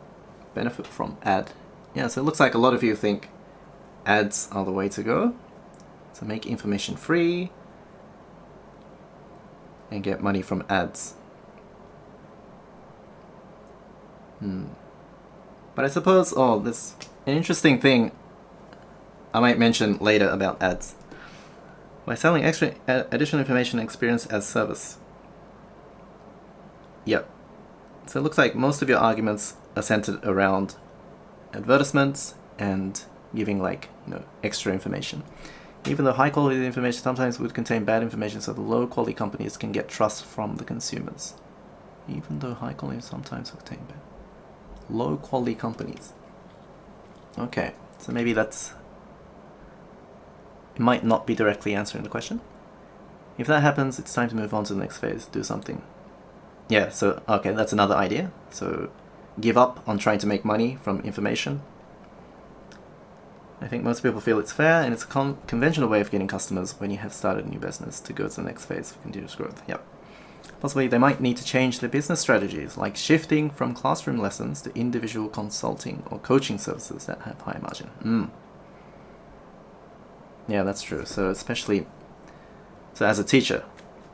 S1: benefit from ad. Yeah, so it looks like a lot of you think ads are the way to go. So make information free and get money from ads. But I suppose, there's an interesting thing I might mention later about ads. By selling extra additional information and experience as service. Yep. So it looks like most of your arguments are centered around advertisements and giving extra information. Even though high quality information sometimes would contain bad information, so the low quality companies can get trust from the consumers. Even though high quality sometimes would contain bad. Low quality companies. Okay, so maybe it might not be directly answering the question. If that happens, it's time to move on to the next phase, do something. Yeah, so, okay, that's another idea. So, give up on trying to make money from information. I think most people feel it's fair, and it's a conventional way of getting customers when you have started a new business to go to the next phase for continuous growth. Yep. Possibly they might need to change their business strategies, like shifting from classroom lessons to individual consulting or coaching services that have high margin. Yeah, that's true. So especially, as a teacher,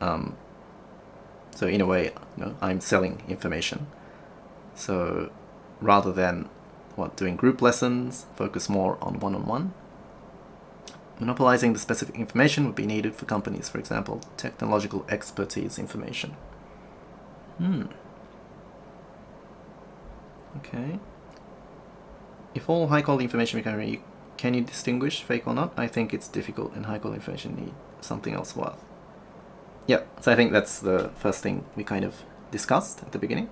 S1: so in a way, I'm selling information. So rather than doing group lessons, focus more on one-on-one. Monopolizing the specific information would be needed for companies, for example, technological expertise information. Okay. If all high-quality information can you distinguish fake or not? I think it's difficult, and high-quality information need something else worth. Yep, so I think that's the first thing we kind of discussed at the beginning.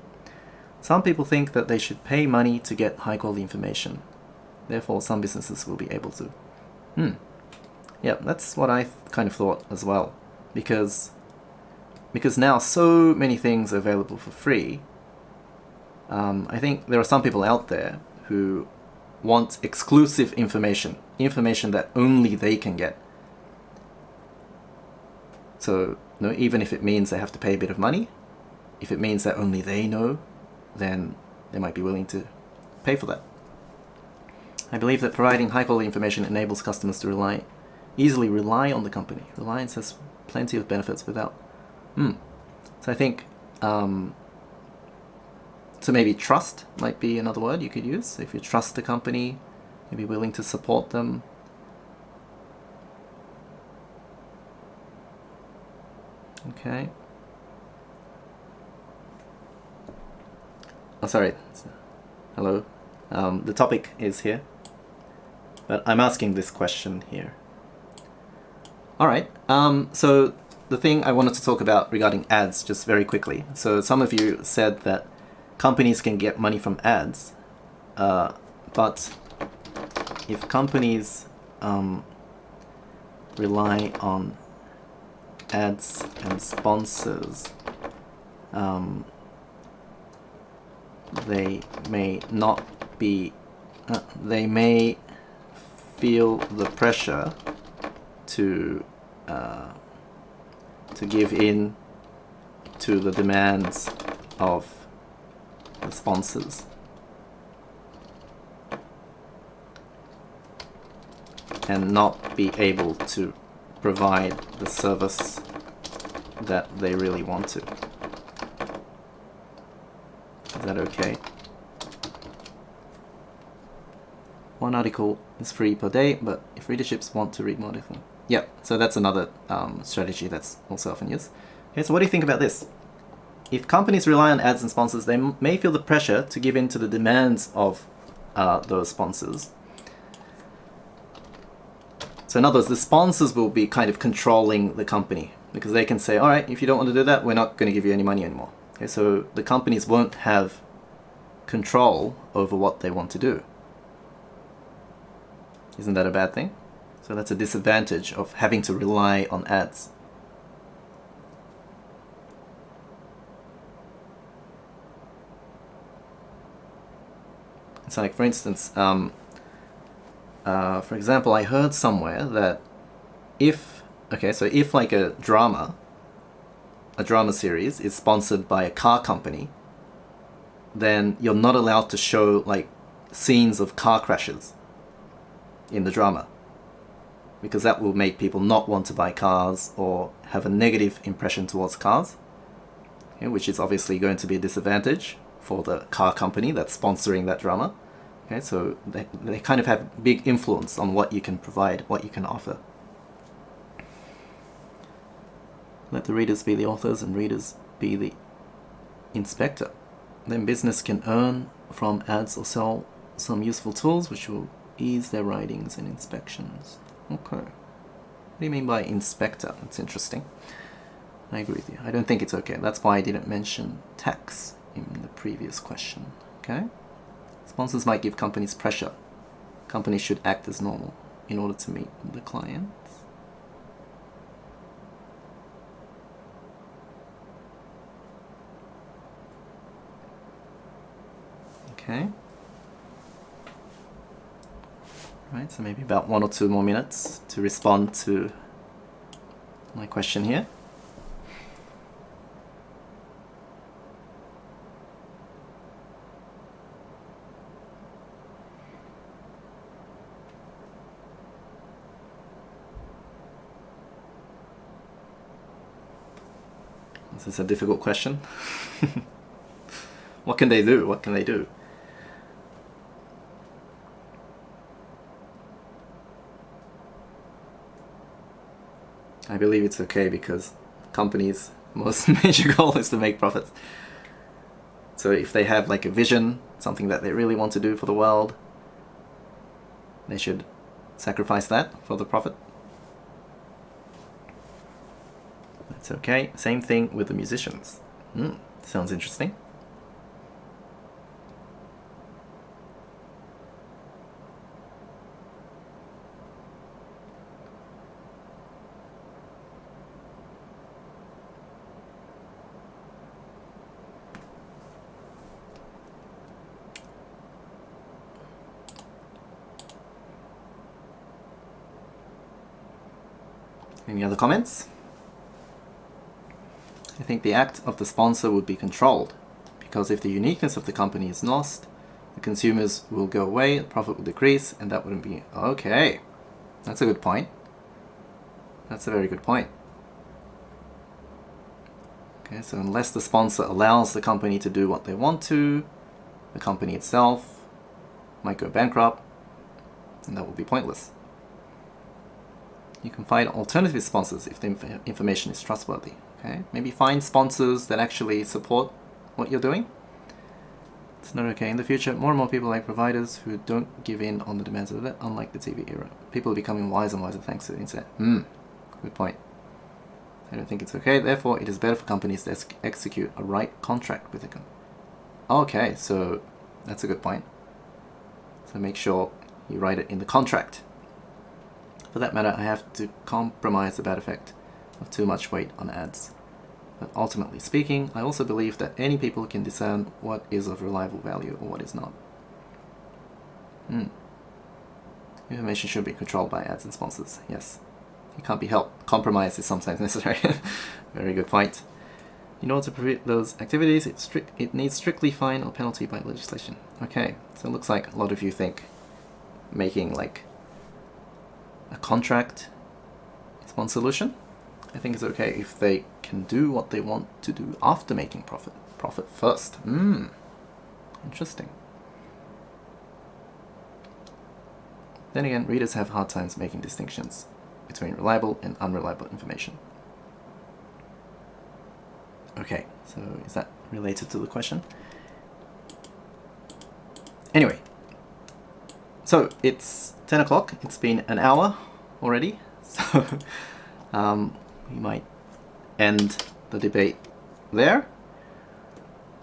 S1: Some people think that they should pay money to get high-quality information. Therefore, some businesses will be able to. Yeah, that's what I kind of thought as well. Because now so many things are available for free, I think there are some people out there who want exclusive information that only they can get. So, even if it means they have to pay a bit of money, if it means that only they know, then they might be willing to pay for that. I believe that providing high-quality information enables customers to easily rely on the company. Reliance has plenty of benefits without. So I think, so maybe trust might be another word you could use. If you trust the company, you'll be willing to support them. Okay. Oh, sorry. Hello. The topic is here, but I'm asking this question here. Alright, so the thing I wanted to talk about regarding ads, just very quickly. So some of you said that companies can get money from ads, but if companies rely on ads and sponsors, they may not be, they may feel the pressure to give in to the demands of the sponsors. And not be able to provide the service that they really want to. that okay? One article is free per day, but if readerships want to read more different. Yeah, so that's another strategy that's also often used. Okay, so what do you think about this? If companies rely on ads and sponsors, they may feel the pressure to give in to the demands of those sponsors. So in other words, the sponsors will be kind of controlling the company because they can say, all right, if you don't want to do that, we're not going to give you any money anymore. Okay, so the companies won't have control over what they want to do. Isn't that a bad thing? So that's a disadvantage of having to rely on ads. It's like, for instance, for example, I heard somewhere that if like a drama series is sponsored by a car company, then you're not allowed to show like scenes of car crashes in the drama, because that will make people not want to buy cars or have a negative impression towards cars, okay, which is obviously going to be a disadvantage for the car company that's sponsoring that drama. Okay, so they kind of have big influence on what you can provide, what you can offer. Let the readers be the authors and readers be the inspector. Then business can earn from ads or sell some useful tools which will ease their writings and inspections. Okay. What do you mean by inspector? That's interesting. I agree with you. I don't think it's okay. That's why I didn't mention tax in the previous question. Okay? Sponsors might give companies pressure. Companies should act as normal in order to meet the clients. Okay. Right, so maybe about 1 or 2 more minutes to respond to my question here. This is a difficult question. What can they do? What can they do? I believe it's okay because companies' most major goal is to make profits. So if they have like a vision, something that they really want to do for the world, they should sacrifice that for the profit. That's okay. Same thing with the musicians. Sounds interesting. Any other comments? I think the act of the sponsor would be controlled, because if the uniqueness of the company is lost, the consumers will go away, the profit will decrease, and that wouldn't be okay. That's a good point. That's a very good point. Okay, so unless the sponsor allows the company to do what they want to, the company itself might go bankrupt, and that will be pointless. You can find alternative sponsors if the information is trustworthy. Okay, maybe find sponsors that actually support what you're doing. It's not okay. In the future, more and more people like providers who don't give in on the demands of it, unlike the TV era. People are becoming wiser and wiser thanks to the internet. Good point. I don't think it's okay. Therefore, it is better for companies to execute a right contract with the company. Okay, so that's a good point. So make sure you write it in the contract. For that matter, I have to compromise the bad effect of too much weight on ads. But ultimately speaking, I also believe that any people can discern what is of reliable value or what is not. Information should be controlled by ads and sponsors. Yes. It can't be helped. Compromise is sometimes necessary. Very good point. In order to prevent those activities, it needs strictly fine or penalty by legislation. Okay, so it looks like a lot of you think making like a contract is one solution. I think it's okay if they can do what they want to do after making profit. Profit first. Interesting. Then again, readers have hard times making distinctions between reliable and unreliable information. Okay, so is that related to the question? Anyway, so it's 10 o'clock. It's been an hour already. So we might end the debate there.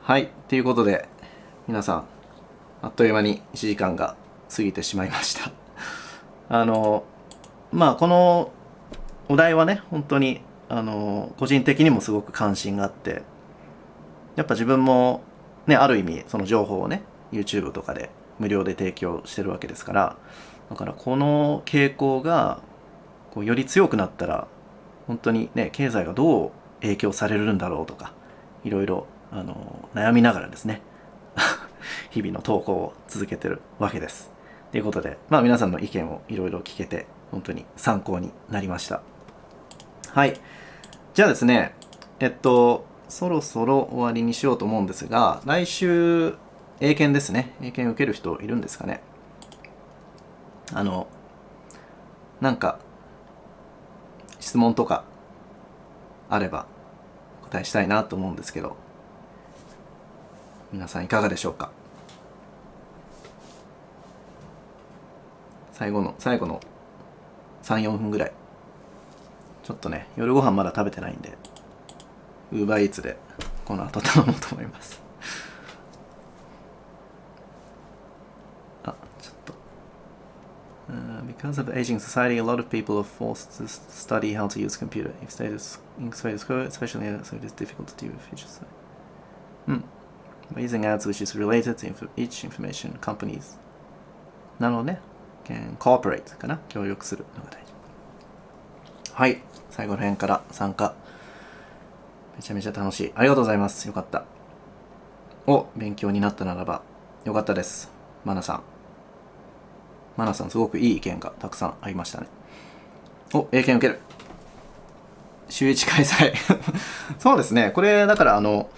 S1: はい、ということで皆さんあっという間に1時間が過ぎてしまいました。まあこのお題はね、本当に個人的にもすごく関心があって、やっぱ自分もね、ある意味その情報をね、YouTube とかで無料で提供してるわけですから、だからこの傾向がこうより強くなったら本当にね、経済がどう影響されるんだろうとか、いろいろ悩みながらですね日々の投稿を続けてるわけです。ということで、まあ皆さんの意見をいろいろ聞けて本当に参考になりました。はい。じゃあですね、そろそろ終わりにしようと思うんですが、来週英検ですね。英検受ける人いるんですかね。なんか質問とかあれば答えしたいなと思うんですけど、皆さんいかがでしょうか。最後の3、4分ぐらい。ちょっとね、夜ご飯まだ食べてないんで、Uber Eats でこの後頼もうと思います。あ、ちょっと。Because of the aging society, a lot of people are forced to study how to use computer. If status quo, especially so it is difficult to do with future. By using ads which is related to each information companies. なるほどね。can cooperate かな。協力するのが大事。はい。最後の辺から参加。めちゃめちゃ楽しい。ありがとうございます。よかった。勉強になったならばよかったです。マナさんすごくいい意見がたくさんありましたね。英検受ける。週1開催。そうですね。これだから後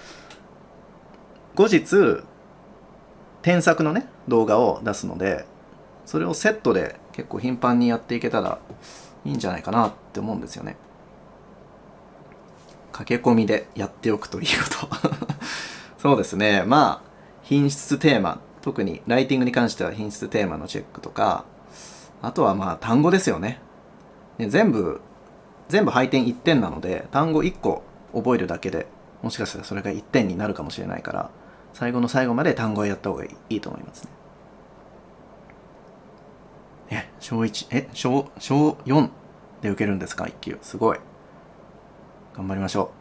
S1: 日添削のね動画を出すので、それをセットで結構頻繁にやっていけたらいいんじゃないかなって思うんですよね。駆け込みでやっておくということそうですね。まあ品質テーマ、特にライティングに関しては品質テーマのチェックとか、あとはまあ単語ですよね。全部配点1点なので、単語1個覚えるだけでもしかしたらそれが1点になるかもしれないから、最後の最後まで単語をやった方がいいと思いますね。小4で受けるんですか、1級。すごい。頑張りましょ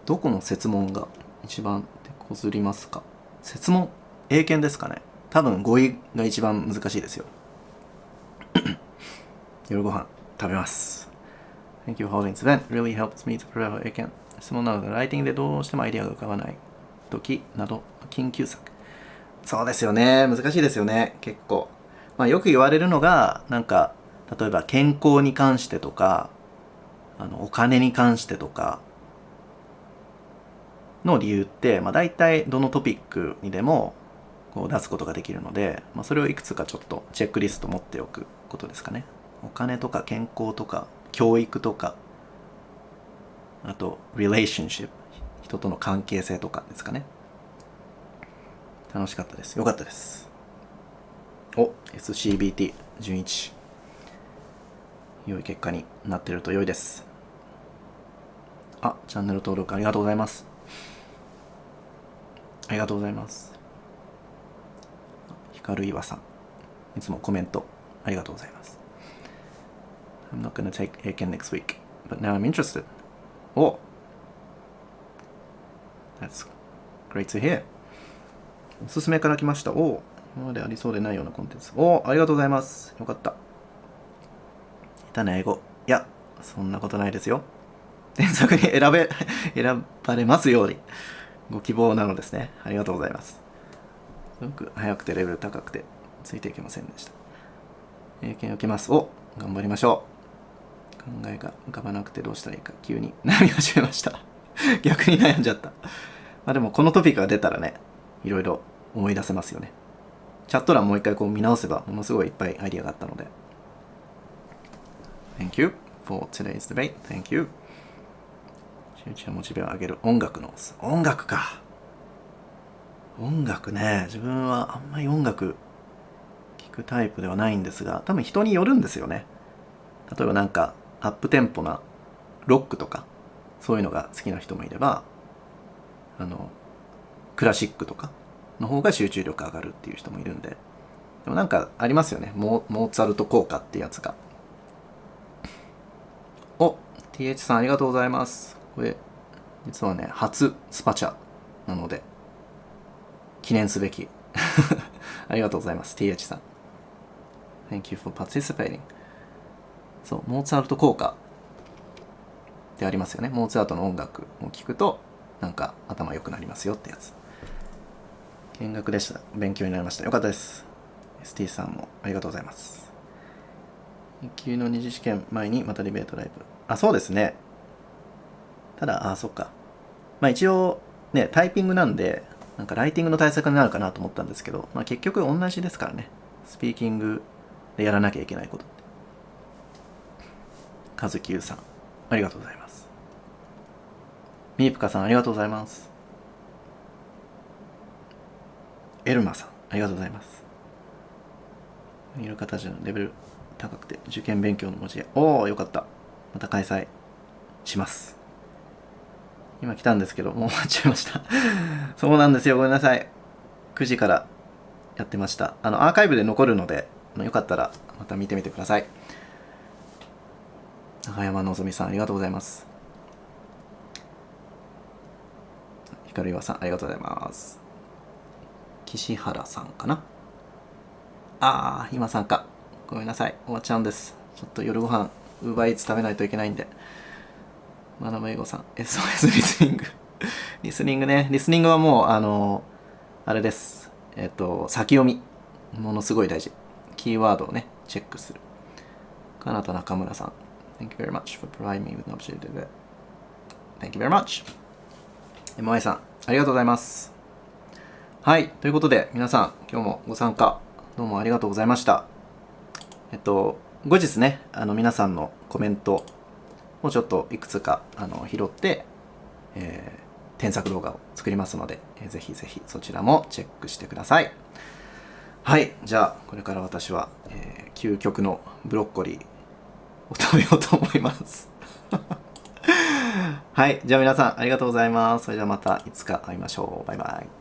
S1: う。どこの設問が一番手こずりますか。設問、英検ですかね。多分語彙が一番難しいですよ。夜ご飯食べます。Thank you for holding this event. Really helps me to prepare for 英検。質問なので、ライティングでどうしてもアイディアが浮かばない時など、緊急策。そうですよね。難しいですよね。結構。まあよく言われるのが、なんか、例えば健康に関してとか、お金に関してとかの理由って、まあ大体どのトピックにでもこう出すことができるので、まあそれをいくつかちょっとチェックリスト持っておくことですかね。お金とか健康とか教育とか、あと relationship、人との関係性とかですかね。楽しかったです。よかったです。SCBT 準1。良い結果になっていると良いです。チャンネル登録ありがとうございます。ありがとうございます。ヒカルイワさん、いつもコメントありがとうございます。I'm not gonna take Aiken next week, but now I'm interested. That's great to hear. おすすめから来ました。今までありそうでないようなコンテンツ。ありがとうございます。よかった。下手な英語。いや、そんなことないですよ。添削に選ばれますようにご希望なのですね。ありがとうございます。すごく早くてレベル高くてついていけませんでした。英検受けます。頑張りましょう。考えが浮かばなくてどうしたらいいか急に悩み始めました。逆に悩んじゃった。まあでもこのトピックが出たらね、いろいろ思い出せますよね。チャット欄もう一回こう見直せばものすごいいっぱいアイディアがあったので。Thank you for today's debate. Thank you. 集中やモチベを上げる音楽の音楽か。音楽ね、自分はあんまり音楽聴くタイプではないんですが、多分人によるんですよね。例えばなんかアップテンポなロックとかそういうのが好きな人もいれば、クラシックとかの方が集中力上がるっていう人もいるんで、でもなんかありますよね、モーツァルト効果ってやつが。お、TH さんありがとうございます。これ実はね、初スパチャなので記念すべきありがとうございます TH さん。 Thank you for participating。 そう、モーツァルト効果ってありますよね。モーツァルトの音楽を聴くとなんか頭良くなりますよってやつ。見学でした。勉強になりました。よかったです。 ST さんもありがとうございます。1級の二次試験前にまたディベートライブ。あ、そうですね。ただ、そっか。まあ一応ね、タイピングなんでなんかライティングの対策になるかなと思ったんですけど、まあ結局同じですからね。スピーキングでやらなきゃいけないことって。カズキューさんありがとうございます。ミープカさんありがとうございます。エルマさんありがとうございます。いる方じゃレベル高くて受験勉強の文字。おー、よかった。また開催します。今来たんですけどもう終わっちゃいましたそうなんですよ、ごめんなさい。9時からやってました。アーカイブで残るのでよかったらまた見てみてください。長山のぞみさんありがとうございます。ひかるいわさんありがとうございます。岸原さんかな。今参加。ごめんなさい、終わっちゃうんです。ちょっと夜ご飯ウーバーイーツ食べないといけないんで。学ぶ英語さん SOS リスニングリスニングね。リスニングはもうあれです。先読みものすごい大事。キーワードをねチェックする。かなた中村さん Thank you very much for providing me with an opportunity to do that. Thank you very much。 MY さんありがとうございます。はい、ということで皆さん今日もご参加どうもありがとうございました。後日ね皆さんのコメントをちょっといくつか拾って、添削動画を作りますので、ぜひぜひそちらもチェックしてください。はい、じゃあこれから私は、究極のブロッコリーを食べようと思いますはい、じゃあ皆さんありがとうございます。それではまたいつか会いましょう。バイバイ。